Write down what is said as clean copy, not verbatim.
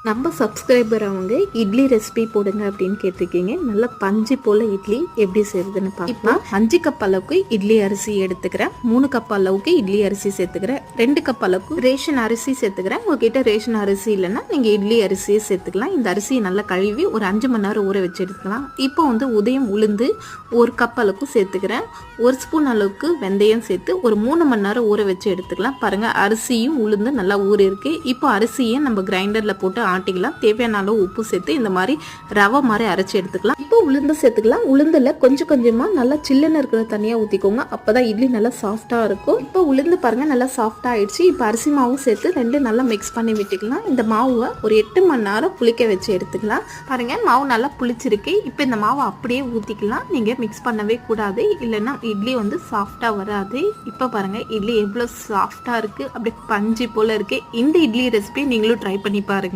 நம்ம சப்ஸ்கிரைபர் அவங்க இட்லி ரெசிபி போடுங்க அப்படின்னு கேட்டிருக்கீங்க. நல்லா பஞ்சு போல இட்லி எப்படி செய்யுதுன்னு பார்க்கலாம். 5 கப் அளவுக்கு இட்லி அரிசி எடுத்துக்கிறேன். 3 கப் அளவுக்கு இட்லி அரிசி சேர்த்துக்கிறேன். 2 கப் அளவுக்கு ரேஷன் அரிசி சேர்த்துக்கிறேன். உங்ககிட்ட ரேஷன் அரிசி இல்லைன்னா நீங்கள் இட்லி அரிசியை சேர்த்துக்கலாம். இந்த அரிசியை நல்லா கழுவி ஒரு 5 மணி நேரம் ஊற வச்சு எடுத்துக்கலாம். இப்போ உதயம் உளுந்து 1 கப் அளவுக்கு சேர்த்துக்கிறேன். 1 ஸ்பூன் அளவுக்கு வெந்தயம் சேர்த்து ஒரு 3 மணி நேரம் ஊற வச்சு எடுத்துக்கலாம். பாருங்க, அரிசியும் உளுந்து நல்லா ஊறி இருக்கு. இப்போ அரிசியை நம்ம கிரைண்டர்ல போட்டு ஆட்டிக்கலாம். தேவையான அளவு உப்பு சேர்த்து இந்த மாதிரி ரவை மாதிரி அரைச்சி எடுத்துக்கலாம். இப்போ உளுந்து சேர்த்துக்கலாம். உளுந்துல கொஞ்சம் கொஞ்சமா நல்லா சில்லுன்னு இருக்கிற தனியா ஊத்திக்கோங்க. அப்பதான் இட்லி நல்லா சாஃப்டா இருக்கும். இப்போ உளுந்து பாருங்க நல்லா சாஃப்டா ஆயிடுச்சு. இப்போ அரிசி மாவும் சேர்த்து ரெண்டு நல்லா மிக்ஸ் பண்ணி விட்டுக்கலாம். இந்த மாவை ஒரு 8 மணி நேரம் புளிக்க வச்சு எடுத்துக்கலாம். பாருங்க, மாவு நல்லா புளிச்சிருக்கு. இப்போ இந்த மாவை அப்படியே ஊத்திக்கலாம். நீங்க மிக்ஸ் பண்ணவே கூடாது, இல்லைன்னா இட்லி சாஃப்டா வராது. இப்போ பாருங்க, இட்லி எவ்வளவு சாஃப்டா இருக்கு, அப்படியே பஞ்சு போல இருக்கு. இந்த இட்லி ரெசிபி நீங்களும் ட்ரை பண்ணி பாருங்க.